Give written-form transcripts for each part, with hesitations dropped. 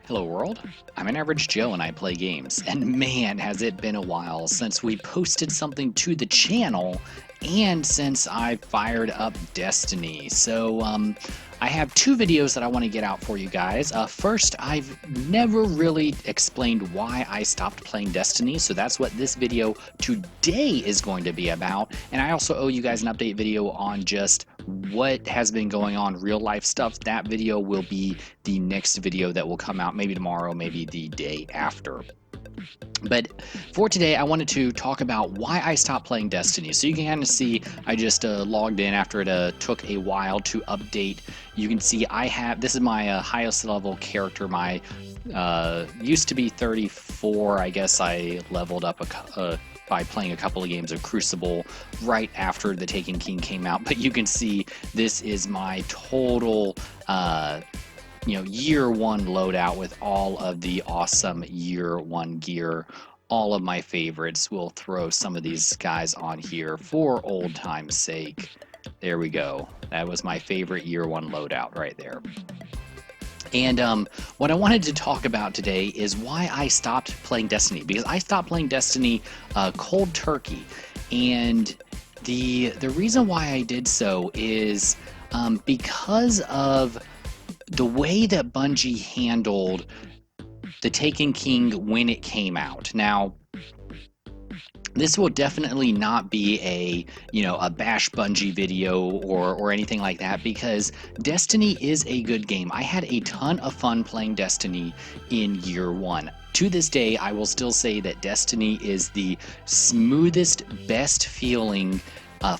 Hello world, I'm an average Joe and I play games, and man has it been a while since we posted something to the channel and since I fired up Destiny. So I have two videos that I want to get out for you guys. First, I've never really explained why I stopped playing Destiny, so that's what this video today is going to be about. And I also owe you guys an update video on just what has been going on, real life stuff. That video will be the next video that will come out maybe tomorrow, maybe the day after. But for today, I wanted to talk about why I stopped playing Destiny. So you can kind of see I just logged in after it took a while to update. You can see I have, this is my highest level character. My used to be 34. I guess I leveled up by playing a couple of games of Crucible right after The Taken King came out. But you can see this is my total year one loadout with all of the awesome year one gear. All of my favorites. We'll throw some of these guys on here for old time's sake. There we go. That was my favorite year one loadout right there. And what I wanted to talk about today is why I stopped playing Destiny, because I stopped playing Destiny cold turkey. And the reason why I did so is because of the way that Bungie handled The Taken King when it came out. Now, this will definitely not be a bash Bungie video or anything like that, because Destiny is a good game. I had a ton of fun playing Destiny in year one. To this day, I will still say that Destiny is the smoothest, best feeling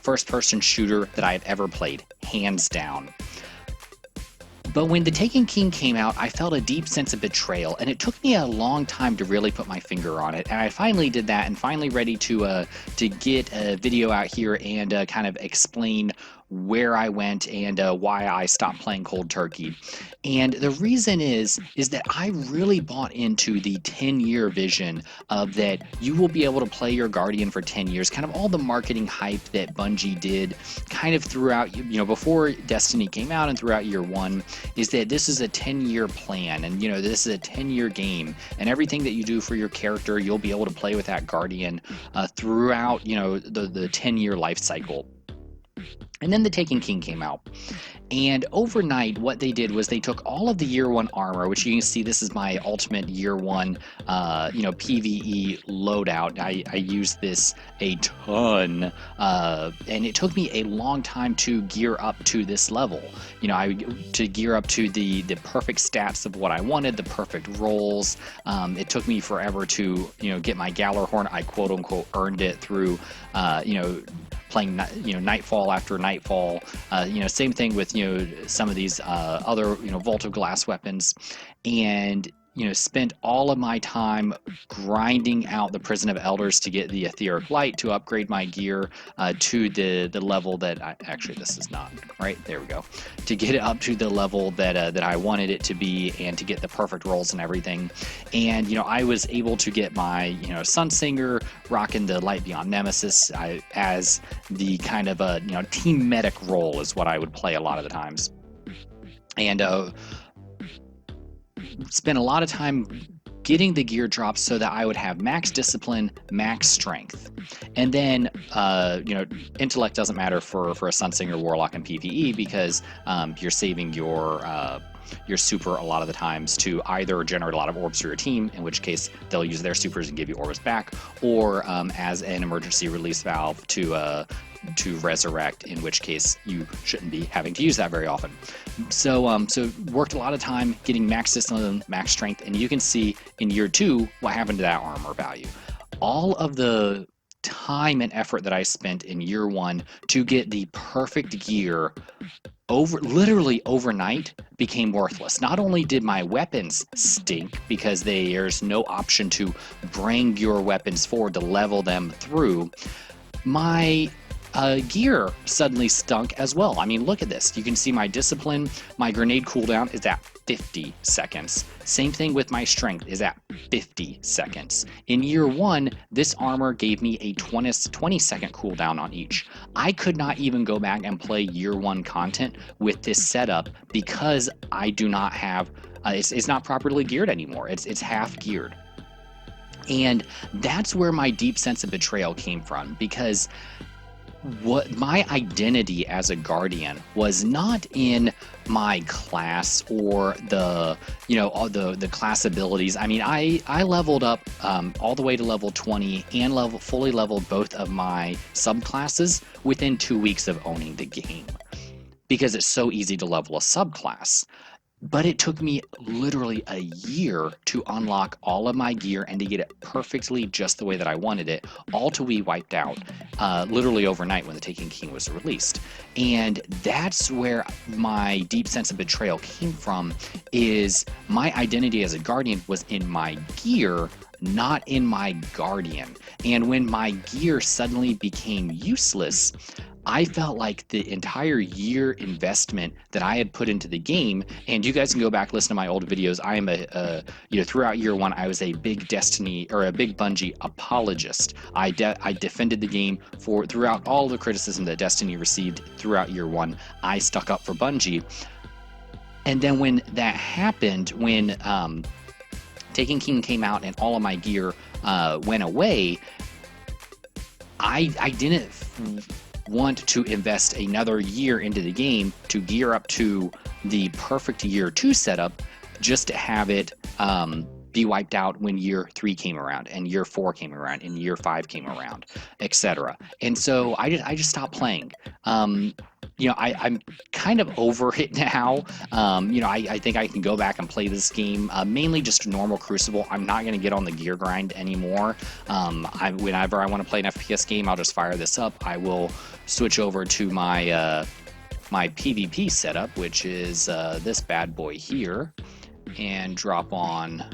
first-person shooter that I've ever played, hands down. But when The Taken King came out, I felt a deep sense of betrayal, and it took me a long time to really put my finger on it. And I finally did that, and finally ready to get a video out here and kind of explain where I went and why I stopped playing cold turkey. And the reason is that I really bought into the 10-year vision of that you will be able to play your Guardian for 10 years. Kind of all the marketing hype that Bungie did kind of throughout, before Destiny came out and throughout year one, is that this is a 10-year plan, and this is a 10-year game, and everything that you do for your character, you'll be able to play with that Guardian throughout the 10-year life cycle. And then The Taken King came out. And overnight, what they did was they took all of the year one armor, which you can see this is my ultimate year one, PvE loadout. I used this a ton, and it took me a long time to gear up to this level. To gear up to the perfect stats of what I wanted, the perfect rolls. It took me forever to, get my Gallarhorn. I quote unquote earned it through, playing nightfall after nightfall. Same thing with some of these other Vault of Glass weapons, and spent all of my time grinding out the Prison of Elders to get the Etheric Light to upgrade my gear to the level that actually this is not right. There we go. To get it up to the level that I wanted it to be, and to get the perfect rolls and everything. And I was able to get my Sunsinger rocking the Light Beyond Nemesis as the kind of a team medic role is what I would play a lot of the times. And spent a lot of time getting the gear drops so that I would have max discipline, max strength. And then, intellect doesn't matter for a Sunsinger Warlock in PvE, because you're saving your super a lot of the times to either generate a lot of orbs for your team, in which case they'll use their supers and give you orbs back, or as an emergency release valve to resurrect, in which case you shouldn't be having to use that very often. So worked a lot of time getting max discipline, max strength, and you can see in year two what happened to that armor value. All of the time and effort that I spent in year one to get the perfect gear literally overnight became worthless. Not only did my weapons stink, because there's no option to bring your weapons forward to level them through, my gear suddenly stunk as well. I mean, look at this. You can see my discipline, my grenade cooldown is at 50 seconds. Same thing with my strength is at 50 seconds. In year one, this armor gave me a 20-second cooldown on each. I could not even go back and play year one content with this setup because I do not have, it's not properly geared anymore. It's half geared. And that's where my deep sense of betrayal came from, because what my identity as a guardian was not in my class or the the class abilities. I mean, I leveled up all the way to level 20 and fully leveled both of my subclasses within 2 weeks of owning the game, because it's so easy to level a subclass. But it took me literally a year to unlock all of my gear and to get it perfectly just the way that I wanted it, all to be wiped out literally overnight when the Taken King was released. And that's where my deep sense of betrayal came from, is my identity as a guardian was in my gear, not in my guardian. And when my gear suddenly became useless, I felt like the entire year investment that I had put into the game, and you guys can go back listen to my old videos. I am throughout year one, I was a big Destiny or a big Bungie apologist. I defended the game throughout all the criticism that Destiny received throughout year one. I stuck up for Bungie, and then when that happened, when Taken King came out and all of my gear went away, I didn't want to invest another year into the game to gear up to the perfect year 2 setup just to have it be wiped out when year 3 came around and year 4 came around and year 5 came around, etc. And so I just stopped playing. I'm kind of over it now. I think I can go back and play this game, mainly just normal Crucible. I'm not going to get on the gear grind anymore. Whenever I want to play an FPS game, I'll just fire this up. I will switch over to my my PvP setup, which is this bad boy here, and drop on,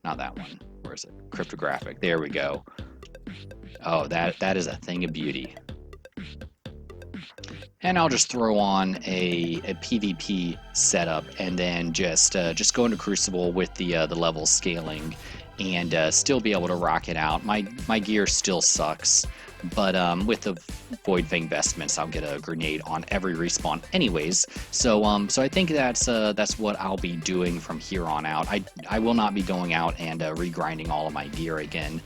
not that one. Where is it? Cryptographic. There we go. Oh, that is a thing of beauty. And I'll just throw on a PvP setup, and then just go into Crucible with the level scaling, and still be able to rock it out. My gear still sucks, but with the Void Fang vestments, I'll get a grenade on every respawn anyways. So I think that's what I'll be doing from here on out. I will not be going out and regrinding all of my gear again.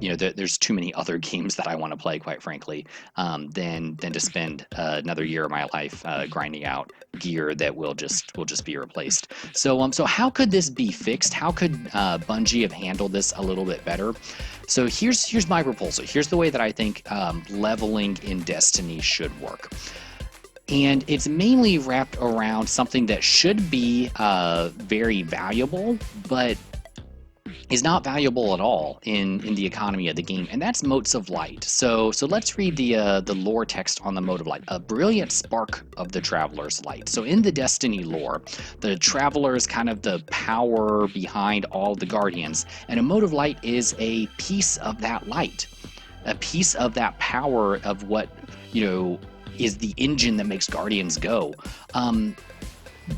There's too many other games that I want to play, quite frankly, than to spend another year of my life grinding out gear that will just be replaced. So how could this be fixed? How could Bungie have handled this a little bit better? So here's my proposal. Here's the way that I think leveling in Destiny should work. And it's mainly wrapped around something that should be very valuable, but is not valuable at all in the economy of the game, and that's motes of light. So let's read the lore text on the mote of light. A brilliant spark of the Traveler's light. So in the Destiny lore, the Traveler is kind of the power behind all the Guardians, and a mote of light is a piece of that light, a piece of that power of what is the engine that makes Guardians go.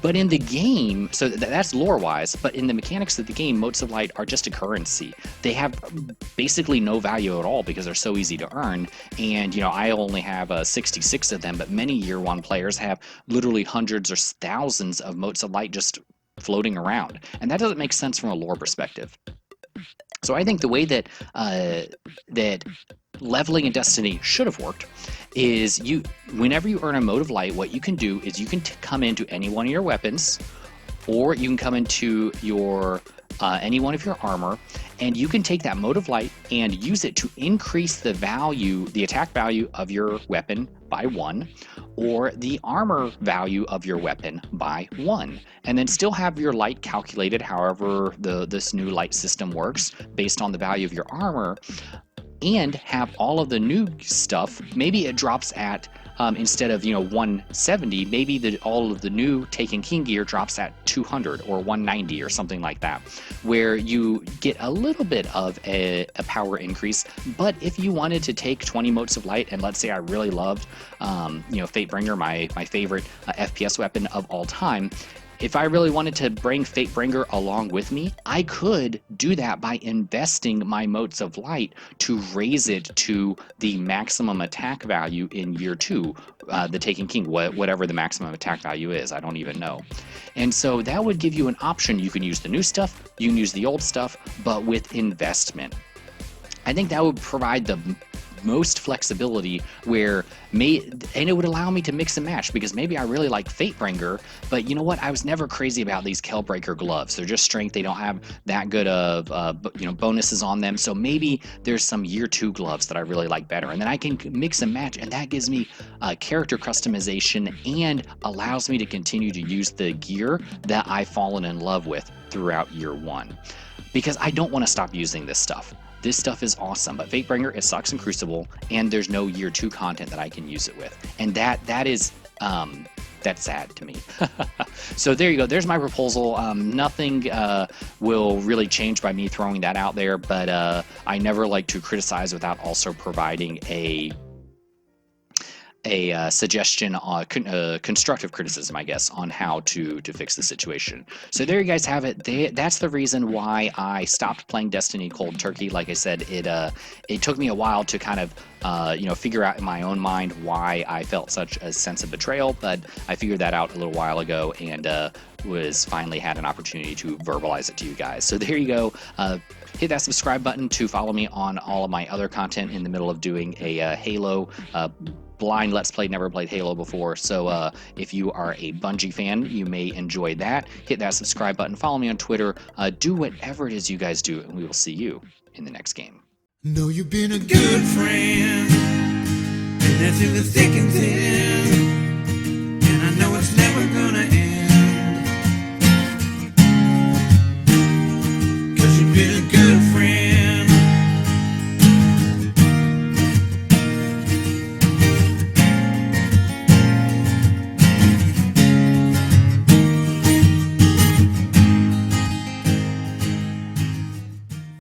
But in the game, so that's lore-wise, but in the mechanics of the game, motes of light are just a currency. They have basically no value at all because they're so easy to earn, and I only have 66 of them, but many Year 1 players have literally hundreds or thousands of motes of light just floating around, and that doesn't make sense from a lore perspective. So I think the way that that leveling in Destiny should have worked is whenever you earn a mote of light, what you can do is you can come into any one of your weapons, or you can come into your any one of your armor, and you can take that mote of light and use it to increase the attack value of your weapon by 1, or the armor value of your weapon by 1, and then still have your light calculated however this new light system works based on the value of your armor. and have all of the new stuff. Maybe it drops at instead of 170, maybe all of the new Taken King gear drops at 200 or 190 or something like that, where you get a little bit of a power increase. But if you wanted to take 20 motes of light, and let's say I really loved Fatebringer, my favorite FPS weapon of all time, if I really wanted to bring Fatebringer along with me, I could do that by investing my motes of light to raise it to the maximum attack value in year 2, the Taken King, whatever the maximum attack value is, I don't even know. And so that would give you an option. You can use the new stuff, you can use the old stuff, but with investment. I think that would provide the most flexibility and it would allow me to mix and match, because maybe I really like Fatebringer, but you know what? I was never crazy about these Kelbreaker gloves. They're just strength. They don't have that good of bonuses on them. So maybe there's some year 2 gloves that I really like better, and then I can mix and match, and that gives me character customization and allows me to continue to use the gear that I've fallen in love with throughout year 1, because I don't want to stop using this stuff. This stuff is awesome, but Fatebringer, it sucks in Crucible, and there's no year 2 content that I can use it with, and that's sad to me. So there you go. There's my proposal. Nothing will really change by me throwing that out there, but I never like to criticize without also providing a suggestion on constructive criticism, I guess, on how to fix the situation. So there you guys have it. That's the reason why I stopped playing Destiny cold turkey. Like I said, it took me a while to kind of figure out in my own mind why I felt such a sense of betrayal, but I figured that out a little while ago, and was finally had an opportunity to verbalize it to you guys. So there you go. Hit that subscribe button to follow me on all of my other content. In the middle of doing a Halo blind Let's Play, never played Halo before, so if you are a Bungie fan, you may enjoy that. Hit that subscribe button, follow me on Twitter, do whatever it is you guys do, and we will see you in the next game. Know you've been a good friend, and that's in the thick and thin.